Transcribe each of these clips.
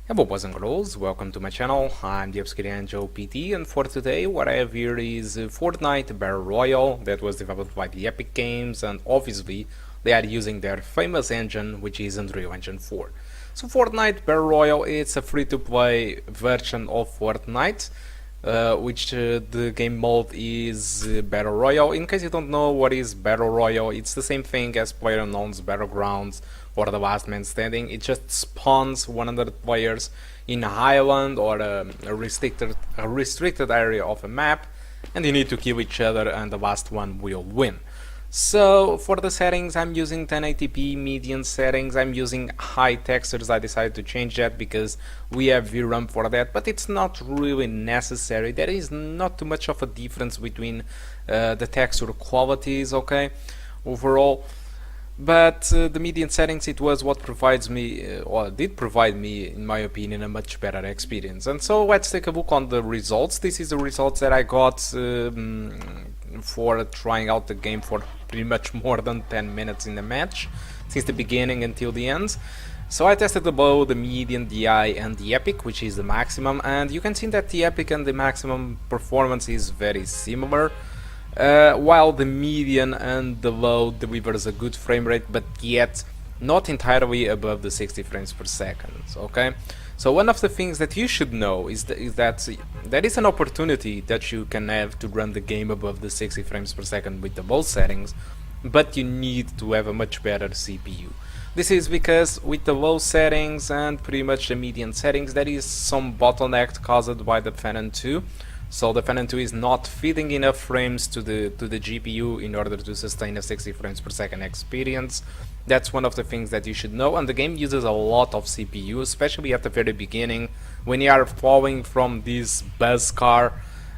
Hello boys and girls, welcome to my channel. I'm the GSkill PT, and for today what I have here is Fortnite Battle Royale that was developed by the Epic Games, and obviously they are using their famous engine, which is Unreal Engine 4. So Fortnite Battle Royale is a free-to-play version of Fortnite, which the game mode is Battle Royale. In case you don't know what is Battle Royale, it's the same thing as PlayerUnknown's Battlegrounds or the Last Man Standing. It just spawns 100 players in a island or a restricted area of a map, and you need to kill each other and the last one will win. So for the settings, I'm using 1080p median settings. I'm using high textures. I decided to change that because we have VRAM for that, but it's not really necessary. There is not too much of a difference between the texture qualities, okay, overall. But the median settings, it was what provides me, or did provide me, in my opinion, a much better experience. And so let's take a look on the results. This is the results that I got for trying out the game for pretty much more than 10 minutes in the match, since the beginning until the end. So I tested the low, the median, the high, and the epic, which is the maximum, and you can see that the epic and the maximum performance is very similar. While the median and the low delivers a good frame rate, but yet not entirely above the 60 frames per second, okay? So one of the things that you should know is that there is an opportunity that you can have to run the game above the 60 frames per second with the low settings, but you need to have a much better CPU. This is because with the low settings and pretty much the median settings, there is some bottleneck caused by the Phenom II. So the Phenom II is not feeding enough frames to the GPU in order to sustain a 60 frames per second experience. That's one of the things that you should know, and the game uses a lot of CPU, especially at the very beginning when you are falling from this buzz car.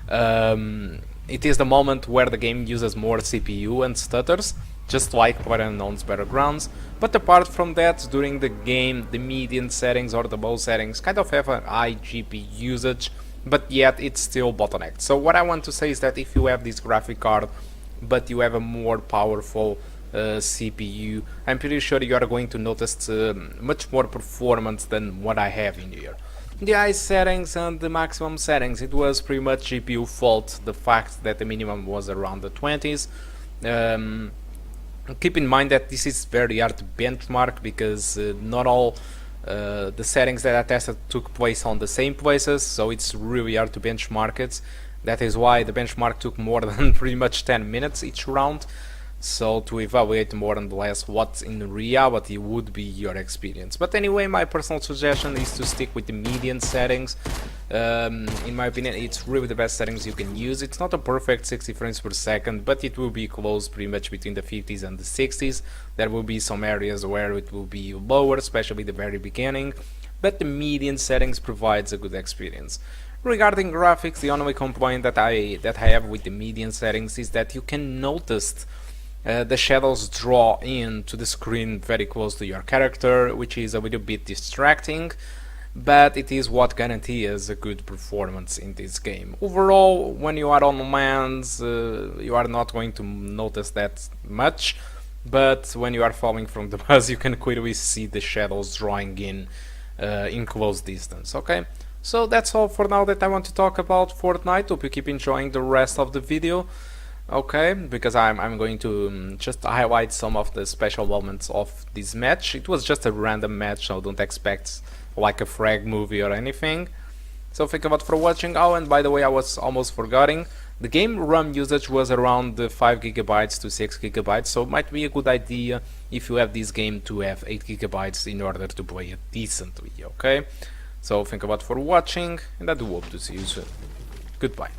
It is the moment where the game uses more CPU and stutters, just like PlayerUnknown's Battlegrounds. But apart from that, during the game, the median settings or the low settings kind of have a high GPU usage, but yet it's still bottlenecked. So what I want to say is that if you have this graphic card but you have a more powerful CPU, I'm pretty sure you are going to notice much more performance than what I have in here. The high settings and the maximum settings, it was pretty much GPU fault, the fact that the minimum was around the 20s. Keep in mind that this is very hard to benchmark because not all the settings that I tested took place on the same places, so it's really hard to benchmark it. That is why the benchmark took more than pretty much 10 minutes each round, so to evaluate more and less what in reality would be your experience. But anyway, my personal suggestion is to stick with the median settings. In my opinion, it's really the best settings you can use. It's not a perfect 60 frames per second, but it will be close pretty much between the 50s and the 60s. There will be some areas where it will be lower, especially the very beginning, but the median settings provides a good experience. Regarding graphics, the only complaint that I have with the median settings is that you can notice the shadows draw into the screen very close to your character, which is a little bit distracting, but it is what guarantees a good performance in this game. Overall, when you are on lands, you are not going to notice that much, but when you are falling from the bus, you can clearly see the shadows drawing in close distance, okay? So that's all for now that I want to talk about Fortnite. Hope you keep enjoying the rest of the video. Okay, because I'm going to just highlight some of the special moments of this match. It was just a random match, so don't expect like a frag movie or anything. So thank you a lot for watching. Oh, and by the way, I was almost forgetting, the game RAM usage was around 5 GB to 6 GB, so it might be a good idea if you have this game to have 8 GB in order to play it decently, okay? So thank you a lot for watching, and I do hope to see you soon. Goodbye.